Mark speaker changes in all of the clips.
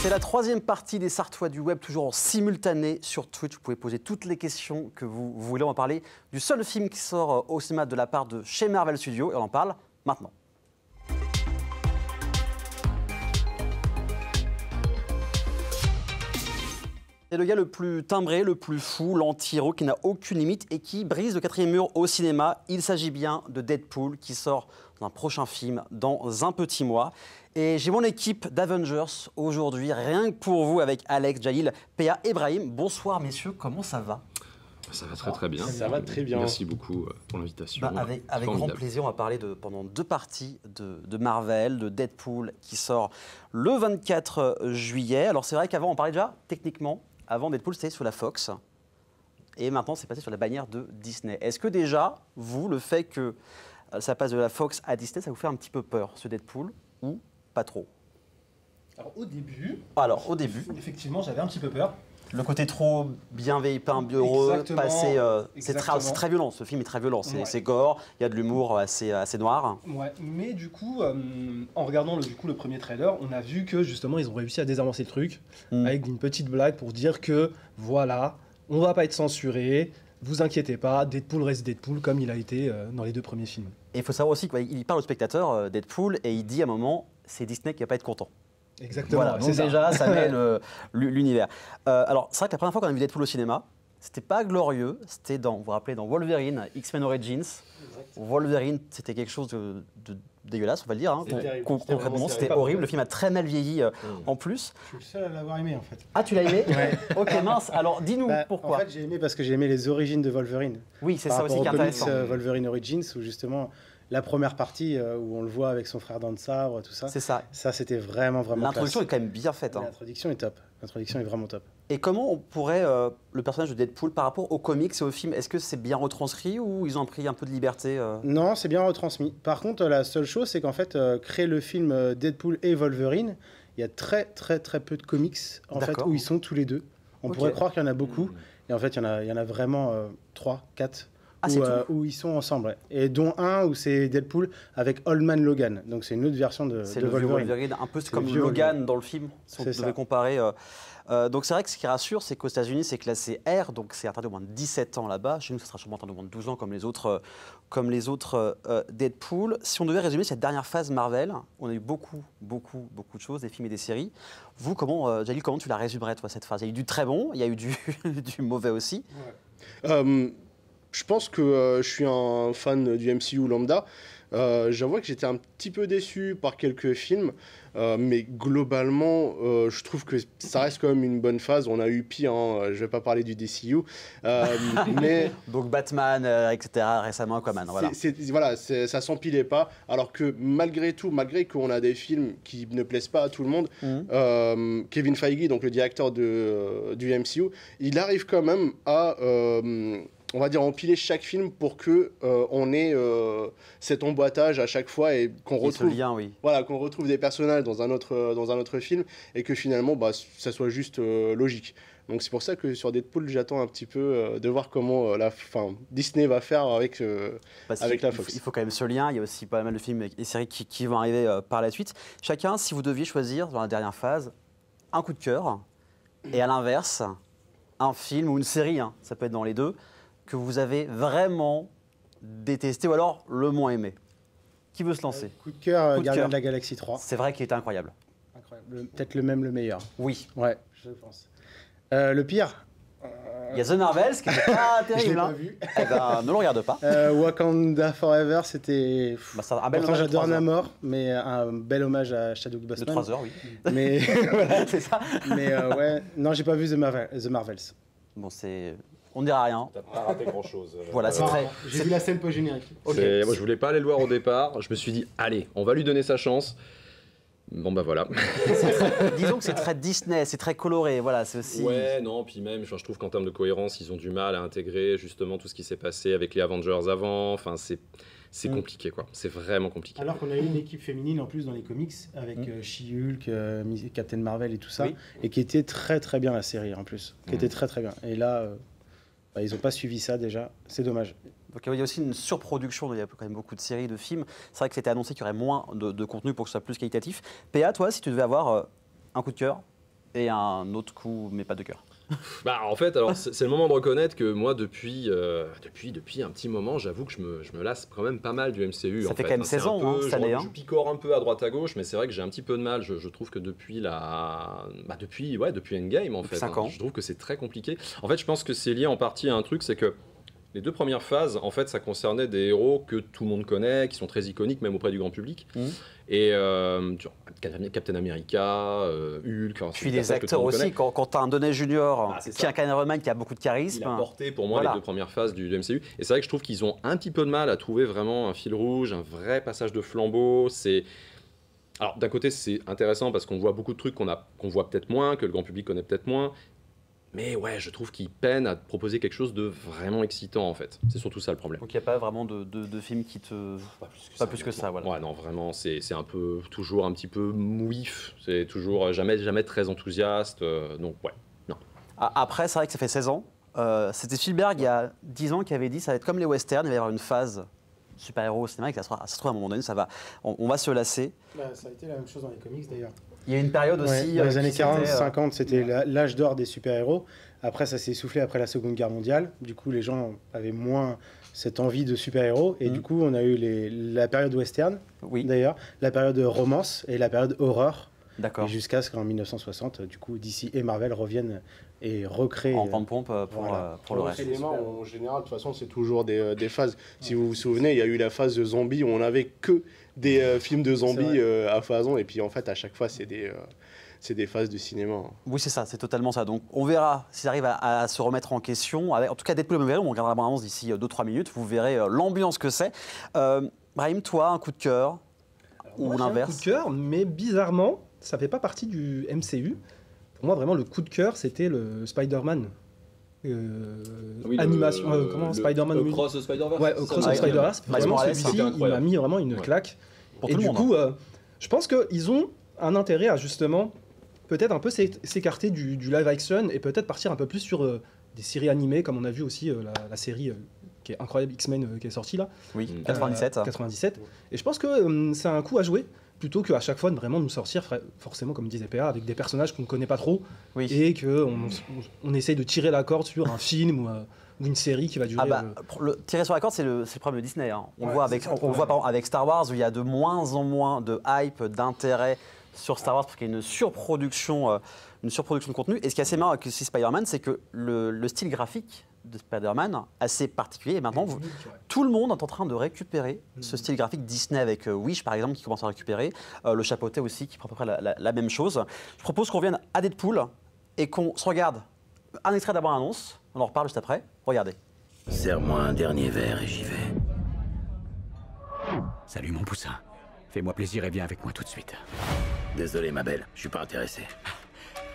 Speaker 1: C'est la troisième partie des Sartois du Web, toujours en simultané sur Twitch. Vous pouvez poser toutes les questions que vous voulez. On va parler du seul film qui sort au cinéma de la part de chez Marvel Studios. Et on en parle maintenant. C'est le gars le plus timbré, le plus fou, l'anti-héros qui n'a aucune limite et qui brise le quatrième mur au cinéma. Il s'agit bien de Deadpool qui sort dans un prochain film dans un petit mois. Et j'ai mon équipe d'Avengers aujourd'hui, rien que pour vous, avec Alex, Jalil, PA et Brahim. Bonsoir messieurs, comment ça va ?
Speaker 2: Ça va très bien.
Speaker 3: Ça va très bien.
Speaker 2: Merci beaucoup pour l'invitation.
Speaker 1: Avec grand plaisir, on va parler pendant deux parties de Marvel, de Deadpool qui sort le 24 juillet. Alors c'est vrai qu'avant on parlait déjà techniquement. Avant, Deadpool, c'était sur la Fox. Et maintenant, c'est passé sur la bannière de Disney. Est-ce que déjà, vous, le fait que ça passe de la Fox à Disney, ça vous fait un petit peu peur, ce Deadpool, ou pas trop ?
Speaker 3: Alors, au début, effectivement, j'avais un petit peu peur.
Speaker 1: Le côté trop bienveillant, heureux, passé, c'est très violent, ce film est très violent. C'est gore, il y a de l'humour assez noir.
Speaker 3: Ouais, mais du coup, en regardant le premier trailer, on a vu que justement, ils ont réussi à désamorcer le truc avec une petite blague pour dire que voilà, on va pas être censuré, vous inquiétez pas, Deadpool reste Deadpool comme il a été dans les deux premiers films.
Speaker 1: Et il faut savoir aussi qu'il parle au spectateur, Deadpool, et il dit à un moment, c'est Disney qui va pas être content.
Speaker 3: Exactement.
Speaker 1: Voilà, donc déjà, ça met l'univers. Alors, c'est vrai que la première fois qu'on a vu Deadpool au cinéma, c'était pas glorieux. C'était vous vous rappelez, dans Wolverine, X-Men Origins. Wolverine, c'était quelque chose de dégueulasse, on va le dire. Hein. Concrètement, c'était horrible. Le film a très mal vieilli en plus.
Speaker 3: Je suis le seul à l'avoir aimé, en fait.
Speaker 1: Ah, tu l'as aimé? Ouais. Ok, mince. Alors, dis-nous pourquoi.
Speaker 4: En fait, j'ai aimé parce que j'ai aimé les origines de Wolverine.
Speaker 1: Oui, c'est ça aussi qui est intéressant.
Speaker 4: Wolverine Origins, où justement... La première partie où on le voit avec son frère dans le sabre, tout ça.
Speaker 1: C'est ça.
Speaker 4: Ça, c'était vraiment
Speaker 1: L'introduction est quand même bien faite. Hein.
Speaker 4: L'introduction est top. L'introduction est vraiment top.
Speaker 1: Et comment on pourrait, le personnage de Deadpool, par rapport aux comics et aux films, est-ce que c'est bien retranscrit ou ils ont pris un peu de liberté
Speaker 4: Non, c'est bien retransmis. Par contre, la seule chose, c'est qu'en fait, créer le film Deadpool et Wolverine, il y a très peu de comics en fait, où ils sont tous les deux. On pourrait croire qu'il y en a beaucoup. Et en fait, il y en a vraiment 3, 4. Où ils sont ensemble, ouais. Et dont un où c'est Deadpool avec Old Man Logan. Donc c'est une autre version de
Speaker 1: Wolverine, un peu comme Logan dans le film, si on devait comparer. Donc c'est vrai que ce qui rassure, c'est qu'aux États-Unis, c'est classé R, donc c'est interdit au moins de 17 ans là-bas. Chez nous, ça sera sûrement interdit au moins de 12 ans comme les autres Deadpool. Si on devait résumer cette dernière phase Marvel, on a eu beaucoup de choses, des films et des séries. Vous, Jalil, comment tu la résumerais, toi, cette phase ? Il y a eu du très bon, il y a eu du mauvais aussi.
Speaker 5: Ouais. Je pense que je suis un fan du MCU lambda. J'avoue que j'étais un petit peu déçu par quelques films, mais globalement, je trouve que ça reste quand même une bonne phase. On a eu pire, hein, je ne vais pas parler du DCU. Mais
Speaker 1: donc Batman, etc., récemment Aquaman.
Speaker 5: Voilà. Ça s'empilait pas. Alors que malgré tout, malgré qu'on a des films qui ne plaisent pas à tout le monde, Kevin Feige, donc le directeur du MCU, il arrive quand même à... on va dire empiler chaque film pour que on ait cet emboîtage à chaque fois et qu'on retrouve, qu'on retrouve des personnages dans un autre film et que finalement ça soit juste logique. Donc c'est pour ça que sur Deadpool, j'attends un petit peu de voir comment Disney va faire avec la Fox.
Speaker 1: Il faut quand même ce lien. Il y a aussi pas mal de films et séries qui vont arriver par la suite. Chacun, si vous deviez choisir dans la dernière phase un coup de cœur et à l'inverse un film ou une série, hein, ça peut être dans les deux, que vous avez vraiment détesté ou alors le moins aimé. Qui veut se lancer ?
Speaker 4: Coup de cœur, Gardiens de la Galaxie 3.
Speaker 1: C'est vrai qu'il était incroyable.
Speaker 4: Peut-être le meilleur.
Speaker 1: Oui.
Speaker 4: Ouais, je pense. Le pire
Speaker 1: il y a The Marvels qui n'était pas terrible.
Speaker 4: Je l'ai
Speaker 1: pas
Speaker 4: vu.
Speaker 1: Eh ben, ne le regarde pas.
Speaker 4: Wakanda Forever, c'était...
Speaker 1: un bel hommage
Speaker 4: j'adore Namor, mais un bel hommage à Chadwick Boseman.
Speaker 1: De 3 heures, oui.
Speaker 4: Mais voilà.
Speaker 1: C'est ça.
Speaker 4: Mais non, j'ai pas vu The Marvels.
Speaker 1: Bon, c'est... On ne dira rien.
Speaker 2: T'as pas raté grand-chose.
Speaker 1: Voilà, c'est très...
Speaker 4: J'ai vu la scène post-générique.
Speaker 2: Okay. Moi, je voulais pas aller le voir au départ. Je me suis dit, allez, on va lui donner sa chance. Bon, bah voilà.
Speaker 1: Disons que c'est très Disney, c'est très coloré. Voilà, c'est aussi...
Speaker 2: Ouais, non, puis même, je trouve qu'en termes de cohérence, ils ont du mal à intégrer justement tout ce qui s'est passé avec les Avengers avant. Enfin, c'est compliqué, quoi. C'est vraiment compliqué.
Speaker 4: Alors qu'on a eu une équipe féminine en plus dans les comics avec She-Hulk, Captain Marvel et tout ça, et qui était très très bien la série en plus, qui était très très bien. Et là, ils n'ont pas suivi ça déjà, c'est dommage.
Speaker 1: Donc il y a aussi une surproduction, il y a quand même beaucoup de séries, de films. C'est vrai que c'était annoncé qu'il y aurait moins de contenu pour que ce soit plus qualitatif. PA, toi, si tu devais avoir un coup de cœur, et un autre coup, mais pas de cœur.
Speaker 2: Bah, en fait, alors c'est le moment de reconnaître que moi, depuis un petit moment, j'avoue que je me lasse quand même pas mal du MCU.
Speaker 1: Ça fait quand même 16 ans, cette année.
Speaker 2: Je picore un peu à droite à gauche, mais c'est vrai que j'ai un petit peu de mal. Je trouve que depuis Endgame, en fait,
Speaker 1: 5 ans.
Speaker 2: Je trouve que c'est très compliqué. En fait, je pense que c'est lié en partie à un truc, c'est que les 2 premières phases, en fait, ça concernait des héros que tout le monde connaît, qui sont très iconiques, même auprès du grand public. Et Captain America, Hulk...
Speaker 1: Puis des acteurs aussi, quand tu as un Downey Junior qui incarne Iron Man, qui a beaucoup de charisme...
Speaker 2: Il a porté pour moi les 2 premières phases du MCU. Et c'est vrai que je trouve qu'ils ont un petit peu de mal à trouver vraiment un fil rouge, un vrai passage de flambeau. Alors d'un côté, c'est intéressant parce qu'on voit beaucoup de trucs qu'on voit peut-être moins, que le grand public connaît peut-être moins. Mais ouais, je trouve qu'ils peinent à te proposer quelque chose de vraiment excitant, en fait. C'est surtout ça le problème.
Speaker 1: Donc il n'y a pas vraiment de film qui te... Pas plus que ça, voilà.
Speaker 2: Ouais, non, vraiment, c'est toujours un petit peu mouif. C'est toujours jamais très enthousiaste. Donc ouais, non.
Speaker 1: Après, c'est vrai que ça fait 16 ans. C'était Spielberg, il y a 10 ans, qui avait dit ça va être comme les westerns, il va y avoir une phase super-héros au cinéma, et que ça se trouve à un moment donné, on va se lasser.
Speaker 4: Ça a été la même chose dans les comics, d'ailleurs.
Speaker 1: Il y a une période aussi...
Speaker 4: dans les années 40-50, c'était l'âge d'or des super-héros. Après, ça s'est essoufflé après la Seconde Guerre mondiale. Du coup, les gens avaient moins cette envie de super-héros. Et du coup, on a eu la période western, d'ailleurs, la période romance et la période horreur.
Speaker 1: D'accord.
Speaker 4: Jusqu'à ce qu'en 1960, du coup, DC et Marvel reviennent et recréent...
Speaker 1: En pompe pour le reste.
Speaker 5: En général, de toute façon, c'est toujours des phases. Si vous vous souvenez, il y a eu la phase de zombies où on n'avait que des films de zombies à foison. Et puis, en fait, à chaque fois, c'est des phases de cinéma.
Speaker 1: Oui, c'est ça, c'est totalement ça. Donc, on verra s'ils arrivent à se remettre en question. En tout cas, Deadpool et Wolverine, on regardera la bande-annonce d'ici 2-3 minutes. Vous verrez l'ambiance que c'est. Brahim, toi, un coup de cœur ou l'inverse?
Speaker 3: Un coup de cœur, mais bizarrement, ça fait pas partie du MCU. Pour moi, vraiment, le coup de cœur, c'était le Spider-Man. Animation, Spider-Man
Speaker 6: Cross Spider-Verse.
Speaker 3: Ouais, Cross Spider-Verse. Vraiment, celui-ci, il m'a mis vraiment une claque. Et du coup, je pense qu'ils ont un intérêt à justement peut-être un peu s'écarter du live action et peut-être partir un peu plus sur des séries animées, comme on a vu aussi la série qui est incroyable, X-Men, qui est sortie là.
Speaker 1: Oui, 97.
Speaker 3: 97. Et je pense que c'est un coup à jouer, plutôt qu'à chaque fois de vraiment nous sortir, forcément, comme disait PA, avec des personnages qu'on ne connaît pas trop, et qu'on essaye de tirer la corde sur un film ou une série qui va durer...
Speaker 1: Tirer sur la corde, c'est le problème de Disney. Hein. On le voit par exemple avec Star Wars, où il y a de moins en moins de hype, d'intérêt sur Star Wars, parce qu'il y a une surproduction de contenu. Et ce qui est assez marrant avec Spider-Man, c'est que le style graphique de Spider-Man assez particulier. Et maintenant, tout le monde est en train de récupérer ce style graphique. Disney avec Wish, par exemple, qui commence à récupérer. Le chapeauté aussi, qui prend à peu près la même chose. Je propose qu'on revienne à Deadpool et qu'on se regarde un extrait d'abord annonce. On en reparle juste après. Regardez.
Speaker 7: Serre-moi un dernier verre et j'y vais.
Speaker 8: Salut mon poussin. Fais-moi plaisir et viens avec moi tout de suite.
Speaker 7: Désolé ma belle, je suis pas intéressé.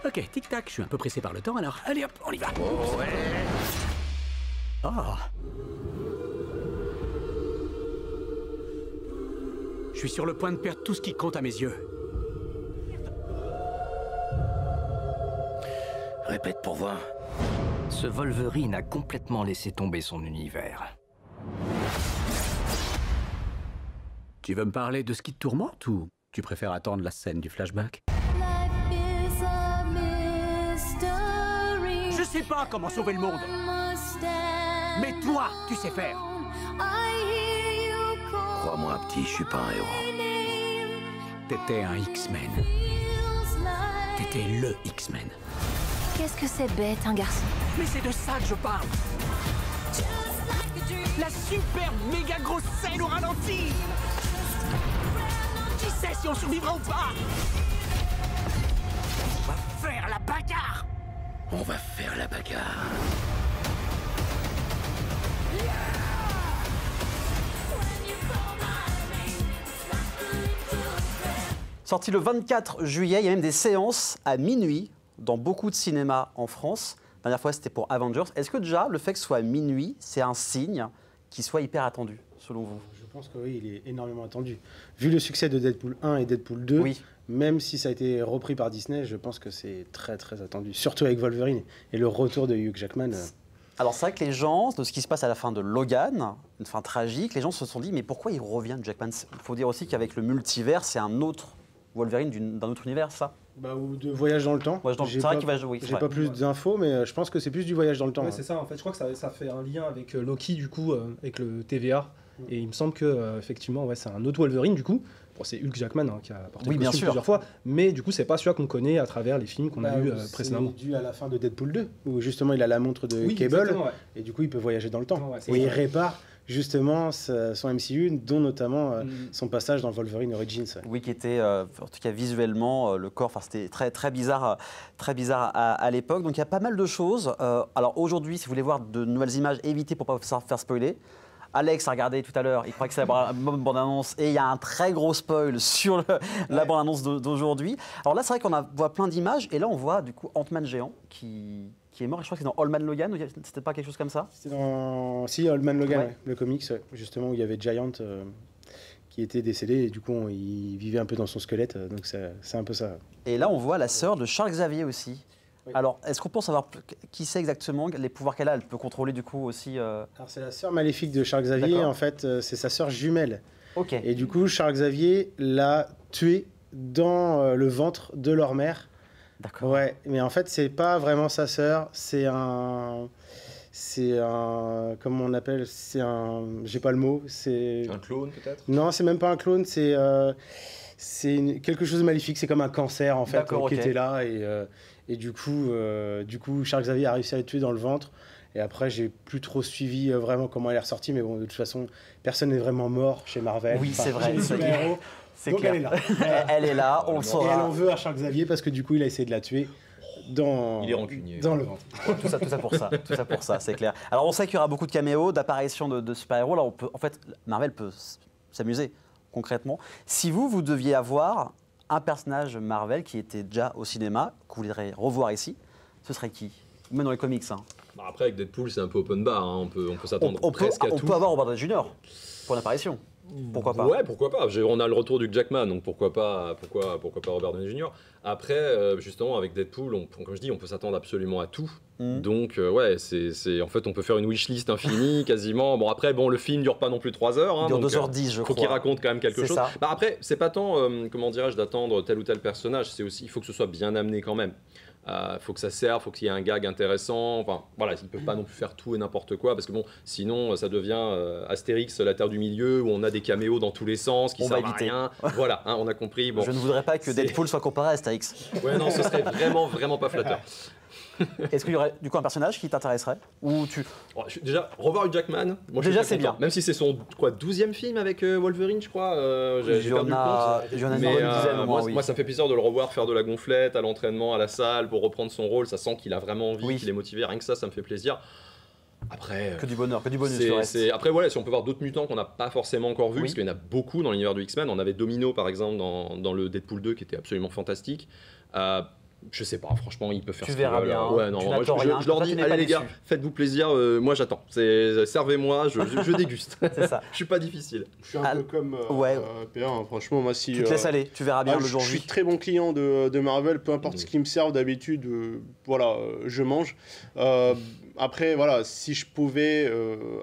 Speaker 8: Ok, tic-tac, je suis un peu pressé par le temps, alors allez hop, on y va.
Speaker 7: Oh ouais.
Speaker 8: Oh. Je suis sur le point de perdre tout ce qui compte à mes yeux.
Speaker 7: Répète pour voir.
Speaker 9: Ce Wolverine a complètement laissé tomber son univers.
Speaker 8: Tu veux me parler de ce qui te tourmente ou tu préfères attendre la scène du flashback? Je sais pas comment sauver le monde. Mais toi, tu sais faire.
Speaker 7: Crois-moi, petit, je suis pas un héros.
Speaker 8: T'étais un X-Men. T'étais le X-Men.
Speaker 10: Qu'est-ce que c'est bête, un garçon?
Speaker 8: Mais c'est de ça que je parle. La super méga grosse scène au ralenti. Qui sait si on survivra ou pas? On va faire la bagarre.
Speaker 7: On va faire la bagarre.
Speaker 1: Sorti le 24 juillet, il y a même des séances à minuit dans beaucoup de cinémas en France. La dernière fois, c'était pour Avengers. Est-ce que déjà, le fait que ce soit à minuit, c'est un signe qu'il soit hyper attendu, selon vous?
Speaker 4: Je pense que oui, il est énormément attendu. Vu le succès de Deadpool 1 et Deadpool 2, même si ça a été repris par Disney, je pense que c'est très très attendu. Surtout avec Wolverine et le retour de Hugh Jackman.
Speaker 1: Alors c'est vrai que les gens, de ce qui se passe à la fin de Logan, une fin tragique, les gens se sont dit mais pourquoi il revient Jackman? Il faut dire aussi qu'avec le multivers, c'est un autre Wolverine d'un autre univers, ça?
Speaker 4: Ou de voyage dans le temps.
Speaker 1: C'est vrai qu'il va jouer.
Speaker 4: J'ai pas plus d'infos, mais je pense que c'est plus du voyage dans le temps.
Speaker 3: Ouais, c'est ça, en fait, je crois que ça fait un lien avec Loki, du coup, avec le TVA. Et il me semble que, effectivement, c'est un autre Wolverine, du coup. Bon, c'est Hugh Jackman qui a porté le costume plusieurs fois, mais du coup, c'est pas celui qu'on connaît à travers les films qu'on a eu précédemment.
Speaker 4: C'est dû à la fin de Deadpool 2, où justement il a la montre de Cable, et du coup il peut voyager dans le temps. Et il répare justement son MCU, dont notamment son passage dans Wolverine Origins.
Speaker 1: Oui, qui était, en tout cas visuellement, le corps, c'était très bizarre à l'époque. Donc il y a pas mal de choses. Alors aujourd'hui, si vous voulez voir de nouvelles images, évitez pour ne pas faire spoiler. Alex a regardé tout à l'heure, il croit que c'est la bande-annonce et il y a un très gros spoil sur la bande-annonce d'aujourd'hui. Alors là, c'est vrai qu'on voit plein d'images et là, on voit du coup Ant-Man géant qui est mort. Et je crois que c'est dans Old Man Logan, c'était pas quelque chose comme ça?
Speaker 4: C'était dans Old Man Logan, le comics, justement, où il y avait Giant qui était décédé et du coup, il vivait un peu dans son squelette, donc c'est un peu ça.
Speaker 1: Et là, on voit la sœur de Charles Xavier aussi. Oui. Alors, est-ce qu'on peut savoir qui c'est exactement, les pouvoirs qu'elle a? Elle peut contrôler du coup aussi
Speaker 4: Alors, c'est la sœur maléfique de Charles Xavier, en fait, c'est sa sœur jumelle. Ok. Et du coup, Charles Xavier l'a tuée dans le ventre de leur mère. D'accord. Ouais, mais en fait, c'est pas vraiment sa sœur, c'est un... Comment on appelle? J'ai pas le mot. C'est
Speaker 2: un clone peut-être?
Speaker 4: Non, c'est même pas un clone, c'est quelque chose de maléfique, c'est comme un cancer en fait qui était là et du coup Charles Xavier a réussi à le tuer dans le ventre. Et après, j'ai plus trop suivi vraiment comment elle est ressortie, mais bon, de toute façon, personne n'est vraiment mort chez Marvel.
Speaker 1: Oui, c'est vrai.
Speaker 4: Donc
Speaker 1: clair.
Speaker 4: Elle est là.
Speaker 1: Elle est là, on le saura.
Speaker 4: Et elle en veut à Charles Xavier parce que du coup, il a essayé de la tuer.
Speaker 2: Il est rancunier.
Speaker 4: Dans le ventre.
Speaker 1: tout ça pour ça, c'est clair. Alors on sait qu'il y aura beaucoup de caméos, d'apparitions de super-héros. Là, en fait, Marvel peut s'amuser concrètement. Si vous deviez avoir un personnage Marvel qui était déjà au cinéma, que vous voudriez revoir ici, ce serait qui? Même dans les comics.
Speaker 2: Après, avec Deadpool, c'est un peu open bar. On peut s'attendre presque à tout.
Speaker 1: On peut avoir Robert Downey Jr. pour l'apparition. Pourquoi pas?
Speaker 2: Ouais, pourquoi pas. On a le retour du Jackman, donc pourquoi pas Robert Downey Jr. Après, justement, avec Deadpool, comme je dis, on peut s'attendre absolument à tout. Donc, en fait, on peut faire une wishlist infinie, quasiment. Bon, après, le film dure pas non plus 3 heures.
Speaker 1: Il dure 2h10, je crois.
Speaker 2: Faut qu'il raconte quand même quelque chose.
Speaker 1: Ça.
Speaker 2: Après, c'est pas tant, comment dirais-je, d'attendre tel ou tel personnage, c'est aussi, il faut que ce soit bien amené quand même. Faut que ça serve, faut qu'il y ait un gag intéressant. Enfin, voilà, ils ne peuvent pas non plus faire tout et n'importe quoi parce que sinon ça devient Astérix, la Terre du Milieu, où on a des caméos dans tous les sens qui servent à rien. Voilà, on a compris. Bon,
Speaker 1: je ne voudrais pas que Deadpool soit comparé à Astérix.
Speaker 2: Ouais, non, ce serait vraiment pas flatteur.
Speaker 1: Est-ce qu'il y aurait du coup un personnage qui t'intéresserait ou tu...
Speaker 2: Déjà, revoir Hugh Jackman, moi, déjà c'est bien. Même si c'est son 12e film avec Wolverine, je crois. J'ai perdu le compte.
Speaker 1: Mais
Speaker 2: moi, ça me fait plaisir de le revoir faire de la gonflette à l'entraînement, à la salle, pour reprendre son rôle. Ça sent qu'il a vraiment envie, qu'il est motivé. Rien que ça me fait plaisir. Après,
Speaker 1: que du bonheur, que du bonus.
Speaker 2: Après, voilà, si on peut voir d'autres mutants qu'on n'a pas forcément encore vus, parce qu'il y en a beaucoup dans l'univers du X-Men. On avait Domino, par exemple, dans le Deadpool 2, qui était absolument fantastique. Je sais pas, franchement, ils peuvent faire
Speaker 1: ce qu'ils veulent. Tu verras bien.
Speaker 2: Ouais, non, moi, je leur dis, allez les gars, faites-vous plaisir, moi j'attends. Servez-moi, je déguste.
Speaker 1: C'est ça.
Speaker 2: Je suis pas difficile.
Speaker 5: Je suis un peu comme PA, franchement, moi si...
Speaker 1: Tu te laisses aller, tu verras bien le jour J.
Speaker 5: Je suis très bon client de Marvel, peu importe ce qu'ils me servent d'habitude, je mange. Après, voilà, si je pouvais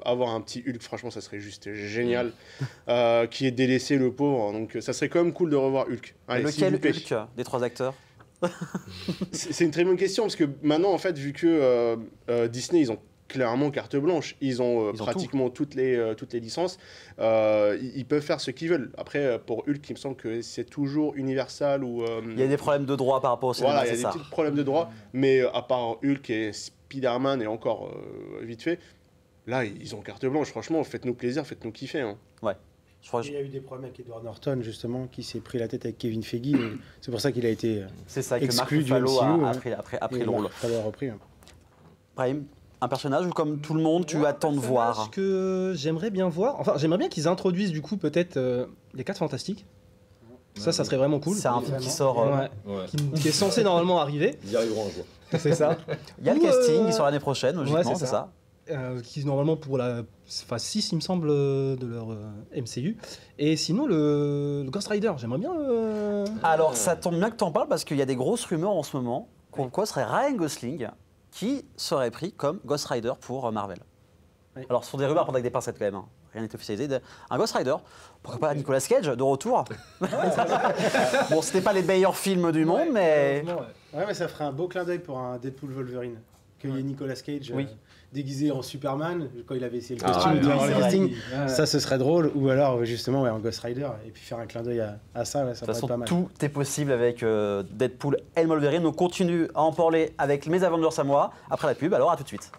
Speaker 5: avoir un petit Hulk, franchement, ça serait juste génial, qui est délaissé le pauvre. Donc ça serait quand même cool de revoir Hulk. Allez,
Speaker 1: lequel Hulk des 3 acteurs?
Speaker 5: C'est une très bonne question parce que maintenant, en fait, vu que Disney, ils ont clairement carte blanche, ils ont pratiquement toutes les licences, ils peuvent faire ce qu'ils veulent. Après, pour Hulk, il me semble que c'est toujours Universal ou...
Speaker 1: il y a des problèmes de droit par rapport au cinéma,
Speaker 5: voilà, il y a des petits problèmes de droit, mais à part Hulk et Spider-Man et encore vite fait, là, ils ont carte blanche. Franchement, faites-nous plaisir, faites-nous kiffer. Hein.
Speaker 1: Ouais.
Speaker 4: Il y a eu des problèmes avec Edward Norton, justement, qui s'est pris la tête avec Kevin Feige. C'est pour ça qu'il a été exclu du MCU.
Speaker 1: Après le rôle.
Speaker 4: Il a repris.
Speaker 1: Brahim, un personnage ou comme tout le monde, tu attends de voir?
Speaker 3: Que j'aimerais bien voir. Enfin, j'aimerais bien qu'ils introduisent du coup peut-être les 4 Fantastiques. Ça serait vraiment cool.
Speaker 1: C'est un film qui sort...
Speaker 3: qui est censé normalement arriver.
Speaker 2: Ils y arriveront un jour.
Speaker 3: C'est ça.
Speaker 1: Il y a le casting qui sort l'année prochaine, logiquement, c'est ça.
Speaker 3: Qui normalement pour la 6 il me semble de leur MCU, et sinon le Ghost Rider, j'aimerais bien
Speaker 1: Alors ça tombe bien que tu en parles parce qu'il y a des grosses rumeurs en ce moment qu'on quoi serait Ryan Gosling qui serait pris comme Ghost Rider pour Marvel. Oui. Alors ce sont des rumeurs avec des pincettes quand même. rien n'est officialisé, un Ghost Rider. Pourquoi pas Nicolas Cage de retour. Bon, c'était pas les meilleurs films du monde, mais...
Speaker 4: Ouais, mais ça ferait un beau clin d'œil pour un Deadpool Wolverine. Qu'il y ait Nicolas Cage déguisé en Superman, quand il avait essayé le costume durant le casting. Ça, ce serait drôle. Ou alors, justement, un Ghost Rider. Et puis faire un clin d'œil à ça, ça pourrait être pas mal.
Speaker 1: Tout est possible avec Deadpool et Wolverine. On continue à en parler avec mes Avengers à moi. Après la pub, alors à tout de suite.